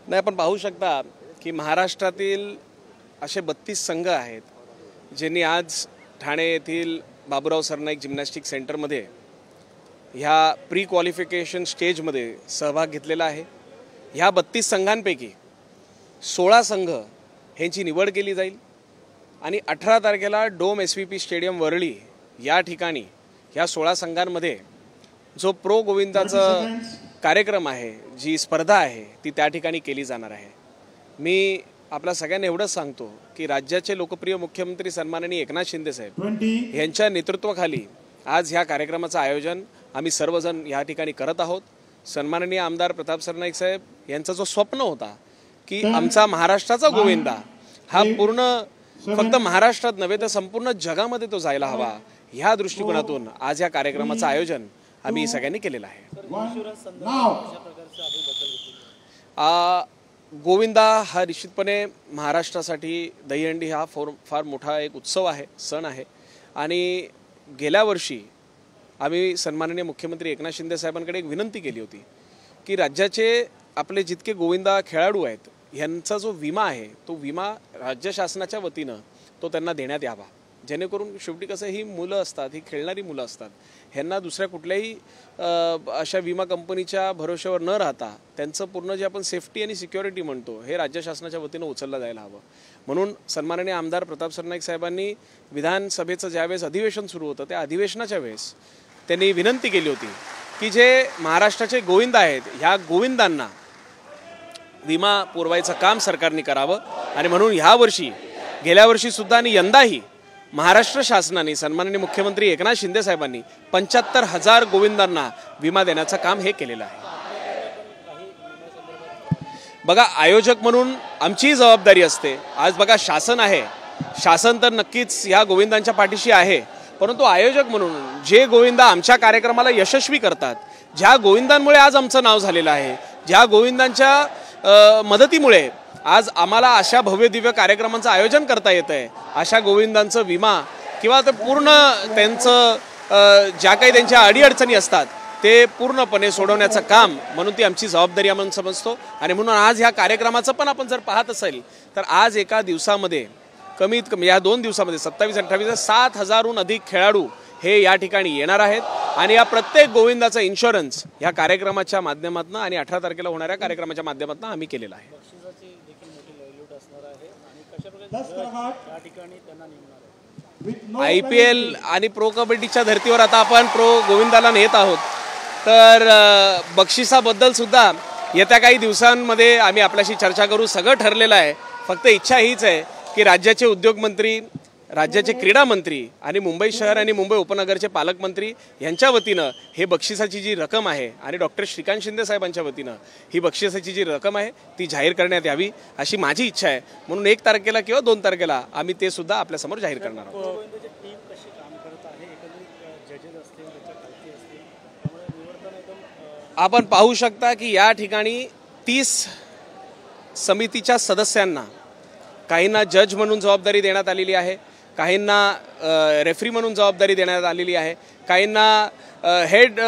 नाही, आपण पाहू शकता की महाराष्ट्रातील असे 32 संघ आहेत ज्यांनी आज ठाणे येथील बाबूराव सरनाईक जिम्नॅस्टिक सेंटरमध्ये ह्या प्री क्वालिफिकेशन स्टेजमध्ये सहभाग घेतलेला आहे। ह्या 32 संघांपैकी 16 संघ ह्यांची निवड केली जाईल आणि 18 तारखेला डोम SVP स्टेडियम वरळी या ठिकाणी ह्या 16 संघांमध्ये जो प्रो गोविंदाचा कार्यक्रम आहे, जी स्पर्धा आहे ती त्या ठिकाणी केली जाणार आहे। मी आपल्या सगळ्यांना एवढंच सांगतो की राज्याचे लोकप्रिय मुख्यमंत्री सन्माननीय एकनाथ शिंदे साहेब यांच्या नेतृत्वाखाली आज ह्या कार्यक्रमाचं आयोजन आम्ही सर्वजण या ठिकाणी करत आहोत। सन्माननीय आमदार प्रताप सरनाईक साहेब यांचा जो स्वप्न होता की आमचा महाराष्ट्राचा गोविंदा हा पूर्ण फक्त महाराष्ट्रात नव्हे तर संपूर्ण जगामध्ये तो जायला हवा, ह्या दृष्टिकोनातून आज या कार्यक्रमाचं आयोजन आम्ही सगळ्यांनी केलेलं आहे। गोविंदा हा निश्चितपणे महाराष्ट्रासाठी दहीहंडी हा फार मोठा एक उत्सव आहे, सण आहे आणि गेल्या वर्षी आम्ही सन्माननीय मुख्यमंत्री एकनाथ शिंदे साहेबांकडे एक विनंती केली होती की राज्याचे आपले जितके गोविंदा खेळाडू आहेत यांचा जो विमा आहे तो विमा राज्य शासनाच्या वतीनं तो त्यांना देण्यात यावा, जेणेकरून शेवटी कसं ही मुलं असतात, ही खेळणारी मुलं असतात, ह्यांना दुसऱ्या कुठल्याही अशा विमा कंपनीच्या भरोश्यावर न राहता त्यांचं पूर्ण जे आपण सेफ्टी आणि सिक्युरिटी म्हणतो हे राज्य शासनाच्या वतीनं उचललं जायला हवं। म्हणून सन्माननीय आमदार प्रताप सरनाईक साहेबांनी विधानसभेचं ज्यावेळेस अधिवेशन सुरू होतं त्या अधिवेशनाच्या वेळेस त्यांनी विनंती केली होती की जे महाराष्ट्राचे गोविंदा आहेत ह्या गोविंदांना विमा पुरवायचं काम सरकारने करावं आणि म्हणून ह्या वर्षी गेल्या वर्षी सुद्धा आणि यंदाही महाराष्ट्र शासनाने सन्माननीय मुख्यमंत्री एकनाथ शिंदे साहेबांनी 75,000 गोविंदांना विमा देण्याचं काम हे केलेलं आहे। बघा, आयोजक म्हणून आमची जबाबदारी असते। आज बघा शासन आहे, शासन तर नक्कीच ह्या गोविंदांच्या पाठीशी आहे, परंतु आयोजक म्हणून जे गोविंदा आमच्या कार्यक्रमाला यशस्वी करतात, ज्या गोविंदांमुळे आज आमचं नाव झालेलं आहे, ज्या गोविंदांच्या मदतीमुळे आज आम्हाला अशा भव्य दिव्य कार्यक्रमांचं आयोजन करता येतं आहे, अशा गोविंदांचं विमा किंवा ते पूर्ण त्यांचं ज्या काही त्यांच्या अडीअडचणी असतात ते पूर्णपणे सोडवण्याचं काम म्हणून ती आमची जबाबदारी आपण समजतो। आणि म्हणून आज ह्या कार्यक्रमाचं पण आपण जर पाहत असेल तर आज एका दिवसामध्ये कमीत कमी या 2 दिवसामध्ये 27-28 7,000हून अधिक खेळाडू हे या ठिकाणी येणार आहेत आणि या प्रत्येक गोविंदाचा इन्शुरन्स ह्या कार्यक्रमाच्या माध्यमातून आणि 18 तारखेला होणाऱ्या कार्यक्रमाच्या माध्यमातून आम्ही केलेला आहे। IPL आणि प्रो कबड्डीच्या धर्तीवर आता आपण प्रो गोविंदाला नेत आहोत, तर बक्षिसाबद्दल सुद्धा येत्या काही दिवसांमध्ये आम्ही आपल्याशी चर्चा करू। सगळं ठरलेलं आहे, फक्त इच्छा हीच आहे की राज्याचे उद्योगमंत्री, राज्याचे क्रीडा मंत्री आणि मुंबई शहर आणि मुंबई उपनगरचे पालकमंत्री यांच्या वतीनं हे बक्षिसाची जी रक्कम आहे आणि डॉक्टर श्रीकांत शिंदे साहेबांच्या वतीनं ही बक्षिसाची जी रक्कम आहे ती जाहीर करण्यात यावी अशी माझी इच्छा आहे। म्हणून 1 तारखेला किंवा 2 तारखेला आम्ही ते सुद्धा आपल्यासमोर जाहीर करणार आहोत। आपण पाहू शकता की या ठिकाणी 30 समितीच्या सदस्यांना काहींना जज म्हणून जबाबदारी देण्यात आलेली आहे, काहींना रेफरी म्हणून जबाबदारी देण्यात आलेली आहे, काहींना हेड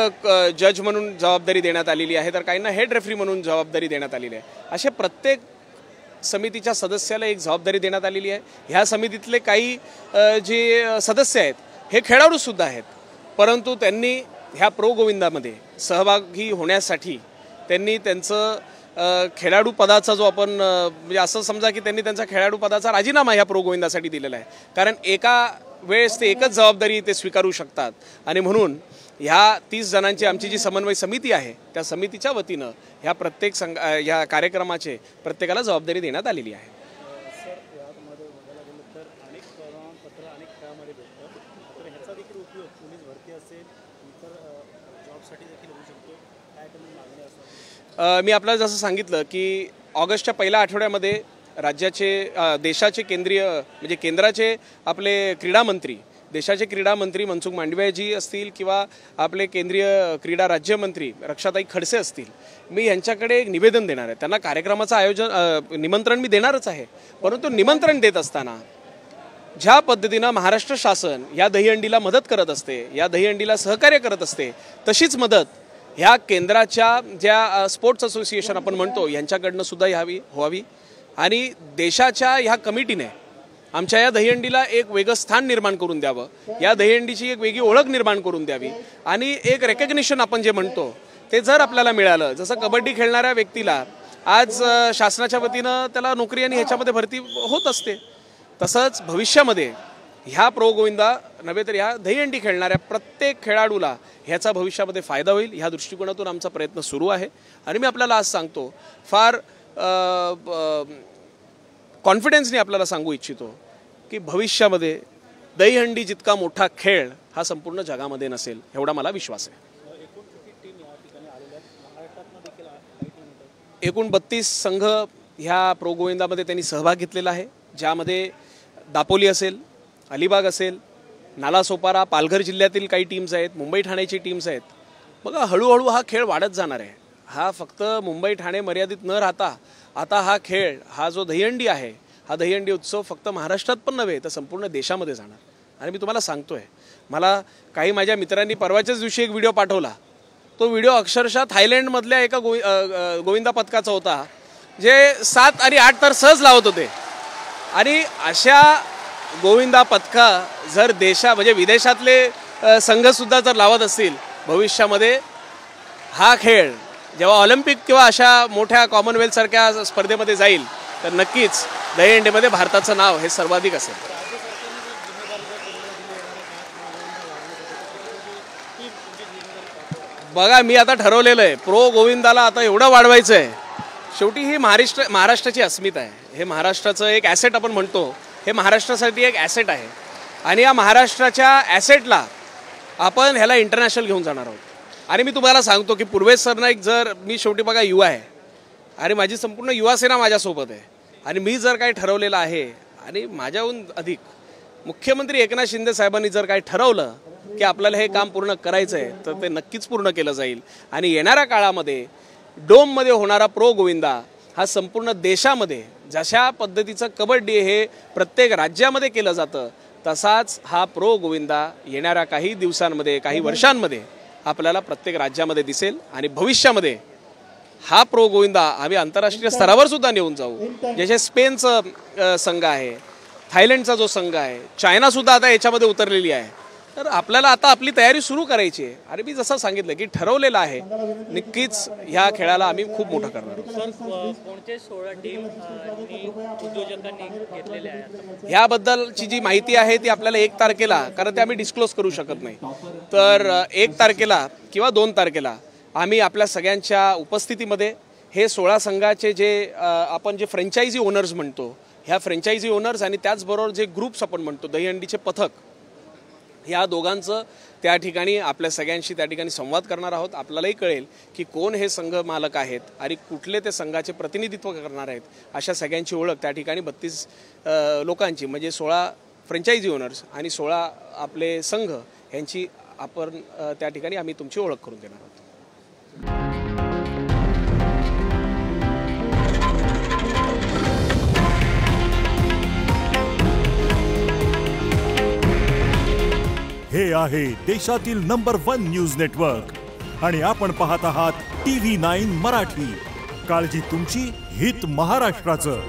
जज म्हणून जबाबदारी देण्यात आलेली आहे, तर काहींना हेड रेफरी म्हणून जबाबदारी देण्यात आलेली आहे। असे प्रत्येक समितीच्या सदस्याला एक जबाबदारी देण्यात आलेली आहे। ह्या समितीतले काही जे सदस्य आहेत हे खेळाडूसुद्धा आहेत, परंतु त्यांनी ह्या प्रो गोविंदामध्ये सहभागी होण्यासाठी त्यांनी त्यांचं खेळाडू पदाचा जो आपण म्हणजे असं समजा की त्यांनी त्यांचा खेळाडू पदाचा राजीनामा ह्या प्रो गोविंदासाठी दिलेला आहे, कारण एका वेळेस ते एकच जबाबदारी ते स्वीकारू शकतात आणि म्हणून ह्या 30 जणांची आमची जी समन्वय समिती आहे त्या समितीच्या वतीनं ह्या प्रत्येक ह्या कार्यक्रमाचे प्रत्येकाला जबाबदारी देण्यात आलेली आहे। मी आपल्याला जसं सांगितलं की ऑगस्टच्या पहिल्या आठवड्यामध्ये देशाचे केंद्रीय म्हणजे केंद्राचे आपले क्रीडा मंत्री, देशाचे क्रीडा मंत्री मनसुख मांडवियाजी असतील किंवा आपले केंद्रीय क्रीडा राज्यमंत्री रक्षाताई खडसे असतील, मी यांच्याकडे एक निवेदन देणार आहे। त्यांना कार्यक्रमाचं आयोजन निमंत्रण मी देणारच आहे, परंतु निमंत्रण देत असताना ज्या पद्धतीनं महाराष्ट्र शासन या दहीहंडीला मदत करत असते, या दहीहंडीला सहकार्य करत असते, तशीच मदत ह्या केंद्राच्या ज्या स्पोर्ट्स असोसिएशन आपण म्हणतो यांच्याकडनं सुद्धा व्हावी आणि देशाच्या ह्या कमिटीने आमच्या या दहीहंडीला एक वेगळं स्थान निर्माण करून द्यावं, या दहीहंडीची एक वेगळी ओळख निर्माण करून द्यावी आणि एक रेकग्निशन आपण जे म्हणतो ते जर आपल्याला मिळालं, जसं कबड्डी खेळणाऱ्या व्यक्तीला आज शासनाच्या वतीनं त्याला नोकरी आणि ह्याच्यामध्ये भरती होत असते, तसंच भविष्यामध्ये ह्या प्रो गोविंदा नव्हे तर ह्या दहीहंडी खेळणाऱ्या प्रत्येक खेळाडूला ह्याचा भविष्यामध्ये फायदा होईल, ह्या दृष्टिकोनातून आमचा प्रयत्न सुरू आहे. आणि मी आपल्याला आज सांगतो, फार कॉन्फिडन्सने आपल्याला सांगू इच्छितो की भविष्यामध्ये दहीहंडी जितका मोठा खेळ हा संपूर्ण जगामध्ये नसेल एवढा मला विश्वास आहे. एकूण 32 संघ ह्या प्रो गोविंदामध्ये त्यांनी सहभाग घेतलेला आहे, ज्यामध्ये दापोली असेल, अलिबाग असेल, नालासोपारा, पालघर जिल्ह्यातील काही टीम्स आहेत, मुंबई ठाण्याची टीम्स आहेत. बघा हळूहळू हा खेळ वाढत जाणार आहे. हा फक्त मुंबई ठाणे मर्यादित न राहता आता हा खेळ, हा जो दहीहंडी आहे, हा दहीहंडी उत्सव फक्त महाराष्ट्रात पण नव्हे तर संपूर्ण देशामध्ये जाणार. आणि मी तुम्हाला सांगतोय, मला काही माझ्या मित्रांनी परवाच्याच दिवशी एक व्हिडिओ पाठवला. तो व्हिडिओ अक्षरशः थायलंडमधल्या एका गोविंदा पथकाचा होता, जे 7 आणि 8 तर सहज लावत होते. आणि अशा गोविंदा पथका जर म्हणजे विदेशातले संघसुद्धा जर लावत असतील, भविष्यामध्ये हा खेळ जेव्हा ऑलिम्पिक किंवा अशा मोठ्या कॉमनवेल्थ सारख्या स्पर्धेमध्ये जाईल तर नक्कीच दहीहंडीमध्ये भारताचं नाव हे सर्वाधिक असेल. बघा मी आता ठरवलेलं आहे, प्रो गोविंदाला आता एवढं वाढवायचं आहे. शेवटी ही महाराष्ट्राची अस्मिता आहे, हे महाराष्ट्राचं एक ॲसेट आपण म्हणतो, हे महाराष्ट्रासाठी एक ॲसेट आहे. आणि या महाराष्ट्राच्या ॲसेटला आपण ह्याला इंटरनॅशनल घेऊन जाणार आहोत. आणि मी तुम्हाला सांगतो की पूर्वेश सरनाईक, जर मी शेवटी बघा युवा आहे आणि माझी संपूर्ण युवासेना माझ्यासोबत आहे, आणि मी जर काही ठरवलेलं आहे आणि माझ्याहून अधिक मुख्यमंत्री एकनाथ शिंदे साहेबांनी जर काही ठरवलं की आपल्याला हे काम पूर्ण करायचं आहे तर ते नक्कीच पूर्ण केलं जाईल. आणि येणाऱ्या काळामध्ये डोममध्ये होणारा प्रो गोविंदा हा संपूर्ण देशामध्ये जशा पद्धतीचं कबड्डी हे प्रत्येक राज्यामध्ये केलं जातं, तसाच हा प्रो गोविंदा येणाऱ्या काही दिवसांमध्ये, काही वर्षांमध्ये आपल्याला प्रत्येक राज्यामध्ये दिसेल. आणि भविष्यामध्ये हा प्रो गोविंदा आम्ही आंतरराष्ट्रीय स्तरावर सुद्धा नेऊन जाऊ. जसे स्पेनचा संघ आहे, थायलंडचा जो संघ आहे, चायना सुद्धा आता याच्यामध्ये उतरलेली आहे. तर आपल्याला आता आपली तयारी सुरू करायची आहे. आणि मी जसं सांगितलं की ठरवलेलं आहे, नक्कीच ह्या खेळाला आम्ही खूप मोठं करणार आहोत. ह्याबद्दलची जी माहिती आहे ती आपल्याला 1 तारखेला, कारण ते आम्ही डिस्क्लोज करू शकत नाही, तर 1 तारखेला किंवा 2 तारखेला आम्ही आपल्या सगळ्यांच्या उपस्थितीमध्ये हे 16 संघाचे जे आपण जे फ्रँचायझी ओनर्स म्हणतो, ह्या फ्रँचायझी ओनर्स आणि त्याचबरोबर जे ग्रुप्स आपण म्हणतो दहीहंडीचे पथक, ह्या दोघांचं त्या ठिकाणी आपल्या सगळ्यांशी त्या ठिकाणी संवाद करणार आहोत. आपल्यालाही कळेल की कोण हे संघ मालक आहेत आणि कुठले ते संघाचे प्रतिनिधित्व करणार आहेत. अशा सगळ्यांची ओळख त्या ठिकाणी 32 लोकांची, म्हणजे 16 फ्रँचायझी ओनर्स आणि 16 आपले संघ यांची आपण त्या ठिकाणी आम्ही तुमची ओळख करून देणार आहोत. हे आहे देशातील नंबर 1 न्यूज नेटवर्क आणि आपण पाहत आहात TV9 मराठी. काळजी तुमची, हित महाराष्ट्राचं.